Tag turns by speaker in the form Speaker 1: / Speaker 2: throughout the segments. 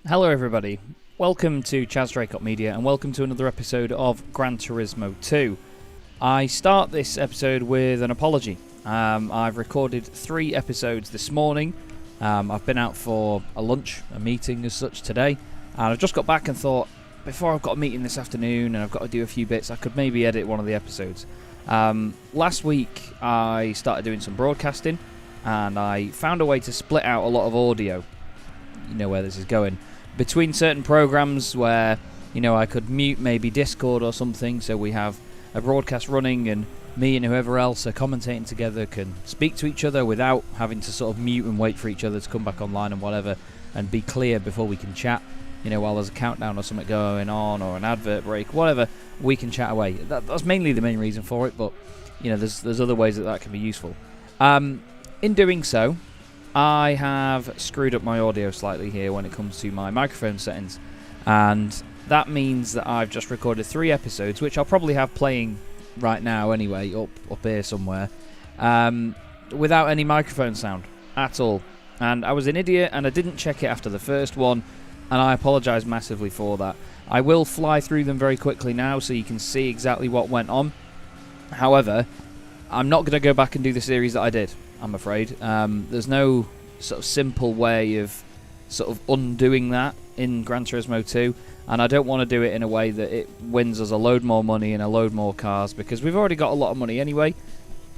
Speaker 1: Hello everybody, welcome to Chaz Draycott Media and welcome to another episode of Gran Turismo 2. I start this episode with an apology. I've recorded 3 episodes this morning. I've been out for a lunch, a meeting as such today, and I've just got back and thought, before I've got a meeting this afternoon and I've got to do a few bits, I could maybe edit one of the episodes. Last week I started doing some broadcasting and I found a way to split out a lot of audio. You know where this is going. Between certain programs where, you know, I could mute maybe Discord or something, so we have a broadcast running and me and whoever else are commentating together can speak to each other without having to sort of mute and wait for each other to come back online and whatever, and be clear before we can chat. You know, while there's a countdown or something going on or an advert break, whatever, we can chat away. That's mainly the main reason for it, but, you know, there's other ways that can be useful. In doing so, I have screwed up my audio slightly here when it comes to my microphone settings, and that means that I've just recorded 3 episodes, which I'll probably have playing right now anyway, up here somewhere, without any microphone sound at all. And I was an idiot and I didn't check it after the first one, and I apologise massively for that. I will fly through them very quickly now so you can see exactly what went on. However, I'm not going to go back and do the series that I did, I'm afraid. There's no sort of simple way of sort of undoing that in Gran Turismo 2, and I don't want to do it in a way that it wins us a load more money and a load more cars, because we've already got a lot of money anyway,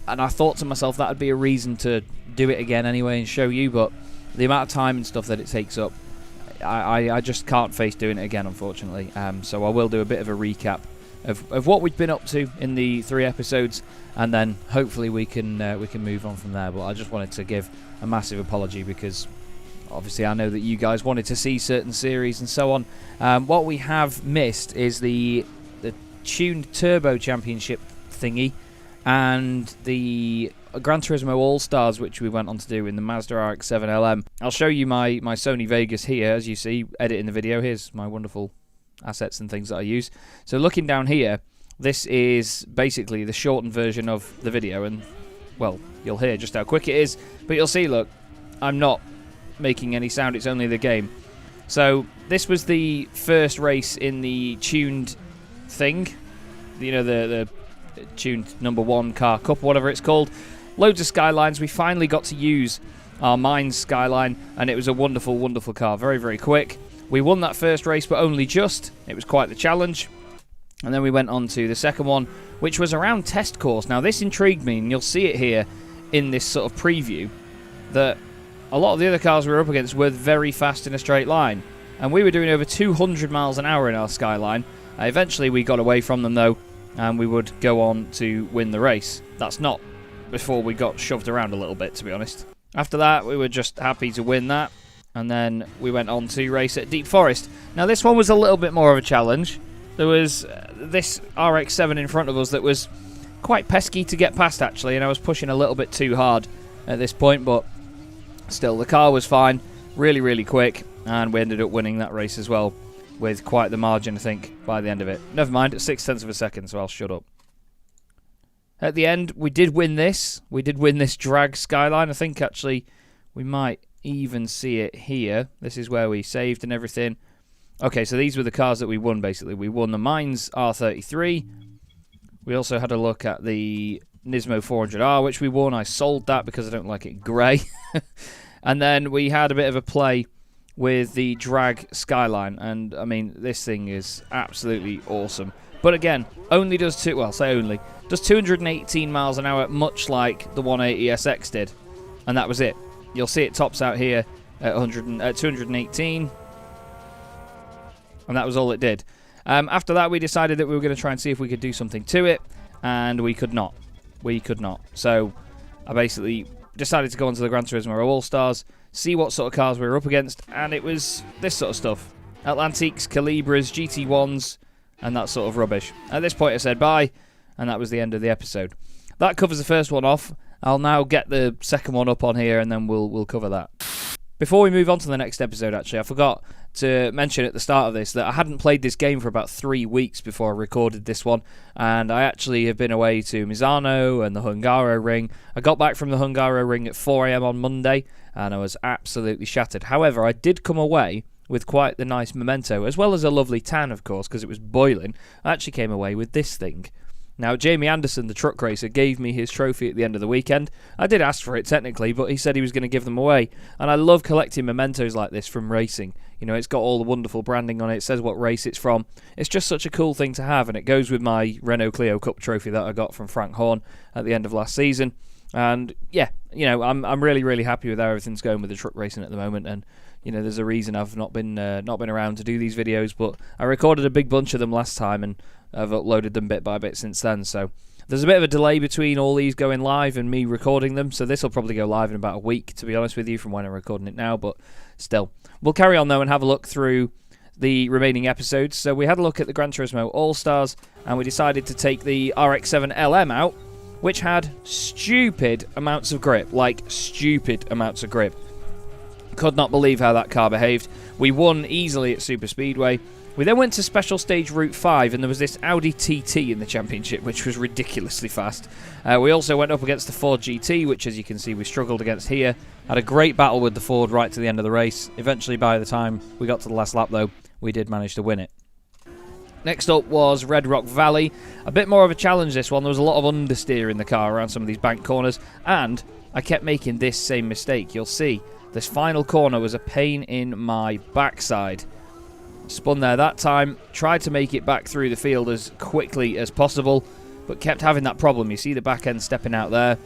Speaker 1: and I thought to myself that would be a reason to do it again anyway and show you, but the amount of time and stuff that it takes up, I just can't face doing it again, unfortunately. So I will do a bit of a recap of what we've been up to in the 3 episodes, and then hopefully we can move on from there. But I just wanted to give a massive apology, because obviously I know that you guys wanted to see certain series and so on. What we have missed is the tuned turbo championship thingy and the Gran Turismo All-Stars, which we went on to do in the Mazda RX-7 LM. I'll show you my Sony Vegas here, as you see, editing the video. Here's my wonderful assets and things that I use. So looking down here, this is basically the shortened version of the video, and, well, you'll hear just how quick it is, but you'll see, look, I'm not making any sound, it's only the game. So this was the first race in the tuned thing, you know, the tuned number 1 car cup, whatever it's called. Loads of skylines. We finally got to use our Mines skyline, and it was a wonderful, wonderful car. Very, very quick. We won that first race, but only just. It was quite the challenge. And then we went on to the second one, which was around test course. Now, this intrigued me, and you'll see it here in this sort of preview, that a lot of the other cars we were up against were very fast in a straight line. And we were doing over 200 miles an hour in our skyline. Eventually, we got away from them, though, and we would go on to win the race. That's not before we got shoved around a little bit, to be honest. After that, we were just happy to win that. And then we went on to race at Deep Forest. Now, this one was a little bit more of a challenge. There was this RX-7 in front of us that was quite pesky to get past, actually, and I was pushing a little bit too hard at this point, but still, the car was fine, really, really quick, and we ended up winning that race as well, with quite the margin, I think, by the end of it. Never mind, at 0.6 of a second, so I'll shut up. At the end, we did win this. We did win this drag skyline. I think, actually, we might even see it here. This is where we saved and everything. Okay, so these were the cars that we won, basically. We won the Mines R33. We also had a look at the Nismo 400R, which we won. I sold that because I don't like it grey. And then we had a bit of a play with the drag skyline, and I mean, this thing is absolutely awesome. But again, only does 218 miles an hour, much like the 180SX did, and that was it. You'll see it tops out here at 218, and that was all it did. After that, we decided that we were going to try and see if we could do something to it, and we could not. We could not. So I basically decided to go onto the Gran Turismo All-Stars, see what sort of cars we were up against, and it was this sort of stuff. Atlantiques, Calibras, GT1s, and that sort of rubbish. At this point I said bye, and that was the end of the episode. That covers the first one off. I'll now get the second one up on here, and then we'll cover that. Before we move on to the next episode, actually, I forgot to mention at the start of this that I hadn't played this game for about 3 weeks before I recorded this one, and I actually have been away to Misano and the Hungaro Ring. I got back from the Hungaro Ring at 4 AM on Monday, and I was absolutely shattered. However, I did come away with quite the nice memento, as well as a lovely tan, of course, because it was boiling. I actually came away with this thing. Now, Jamie Anderson, the truck racer, gave me his trophy at the end of the weekend. I did ask for it, technically, but he said he was going to give them away. And I love collecting mementos like this from racing. You know, it's got all the wonderful branding on it. It says what race it's from. It's just such a cool thing to have, and it goes with my Renault Clio Cup trophy that I got from Frank Horn at the end of last season. And, yeah, you know, I'm really, really happy with how everything's going with the truck racing at the moment. And, you know, there's a reason I've not been around to do these videos, but I recorded a big bunch of them last time, and I've uploaded them bit by bit since then, so there's a bit of a delay between all these going live and me recording them, so this will probably go live in about a week, to be honest with you, from when I'm recording it now, but still. We'll carry on, though, and have a look through the remaining episodes. So we had a look at the Gran Turismo All-Stars, and we decided to take the RX-7 LM out, which had stupid amounts of grip, like stupid amounts of grip. Could not believe how that car behaved. We won easily at Super Speedway. We then went to Special Stage Route 5, and there was this Audi TT in the championship, which was ridiculously fast. We also went up against the Ford GT, which, as you can see, we struggled against here. Had a great battle with the Ford right to the end of the race. Eventually, by the time we got to the last lap, though, we did manage to win it. Next up was Red Rock Valley. A bit more of a challenge, this one. There was a lot of understeer in the car around some of these bank corners, and I kept making this same mistake. You'll see, this final corner was a pain in my backside. Spun there that time, tried to make it back through the field as quickly as possible, but kept having that problem. You see the back end stepping out there.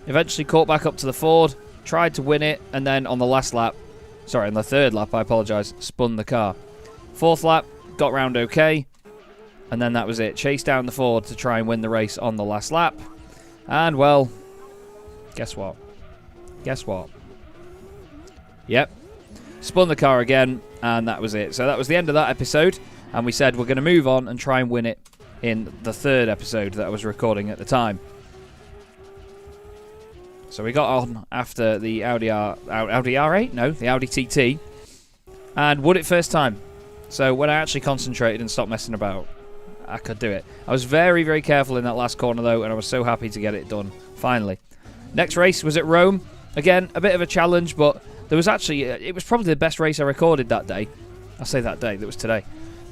Speaker 1: Eventually caught back up to the Ford, tried to win it, and then on the last lap, sorry, on the third lap, I apologise, spun the car. Fourth lap, got round okay, and then that was it. Chased down the Ford to try and win the race on the last lap, and well, guess what? Guess what? Yep. Spun the car again, and that was it. So that was the end of that episode, and we said we're going to move on and try and win it in the third episode that I was recording at the time. So we got on after the Audi R8? No, the Audi TT, and won it first time. So when I actually concentrated and stopped messing about, I could do it. I was very, very careful in that last corner, though, and I was so happy to get it done, finally. Next race was at Rome. Again, a bit of a challenge, but there was actually, it was probably the best race I recorded that day. I say that day, that was today.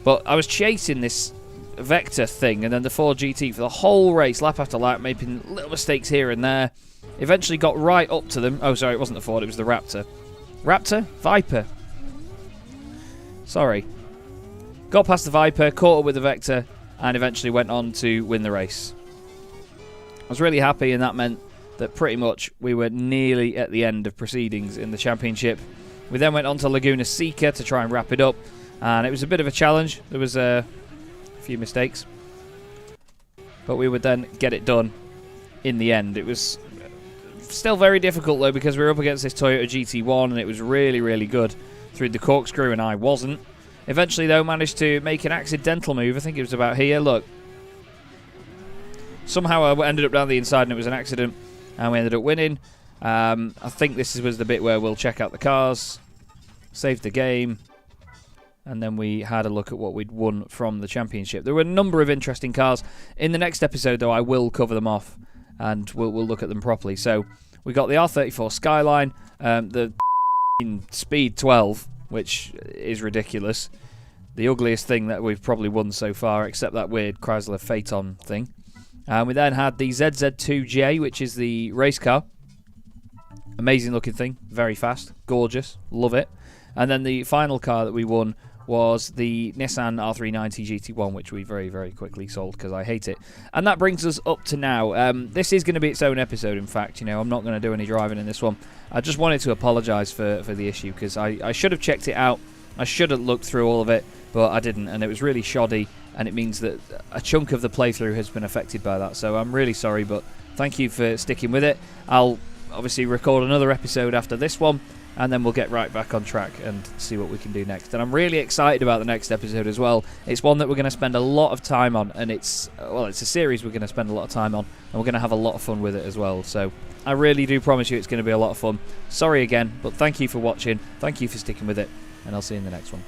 Speaker 1: But I was chasing this Vector thing, and then the Ford GT for the whole race, lap after lap, making little mistakes here and there. Eventually got right up to them. Oh, sorry, it wasn't the Ford, it was the Raptor. Raptor? Viper. Sorry. Got past the Viper, caught up with the Vector, and eventually went on to win the race. I was really happy, and that meant that pretty much we were nearly at the end of proceedings in the championship. We then went on to Laguna Seca to try and wrap it up, and it was a bit of a challenge. There was a few mistakes, but we would then get it done in the end. It was still very difficult, though, because we were up against this Toyota GT1, and it was really, really good through the corkscrew, and I wasn't. Eventually, though, managed to make an accidental move. I think it was about here. Look. Somehow I ended up down the inside, and it was an accident, and we ended up winning. I think this was the bit where we'll check out the cars, save the game, and then we had a look at what we'd won from the championship. There were a number of interesting cars. In the next episode, though, I will cover them off, and we'll look at them properly. So we got the R34 Skyline, the Speed 12, which is ridiculous. The ugliest thing that we've probably won so far, except that weird Chrysler Phaeton thing. And we then had the ZZ2J, which is the race car. Amazing looking thing, very fast, gorgeous, love it. And then the final car that we won was the Nissan R390 GT1, which we very, very quickly sold because I hate it. And that brings us up to now. This is going to be its own episode, in fact. You know, I'm not going to do any driving in this one. I just wanted to apologise for the issue because I should have checked it out. I should have looked through all of it, but I didn't, and it was really shoddy, and it means that a chunk of the playthrough has been affected by that. So I'm really sorry, but thank you for sticking with it. I'll obviously record another episode after this one, and then we'll get right back on track and see what we can do next. And I'm really excited about the next episode as well. It's one that we're going to spend a lot of time on, and it's a series we're going to spend a lot of time on, and we're going to have a lot of fun with it as well. So I really do promise you it's going to be a lot of fun. Sorry again, but thank you for watching, thank you for sticking with it, and I'll see you in the next one.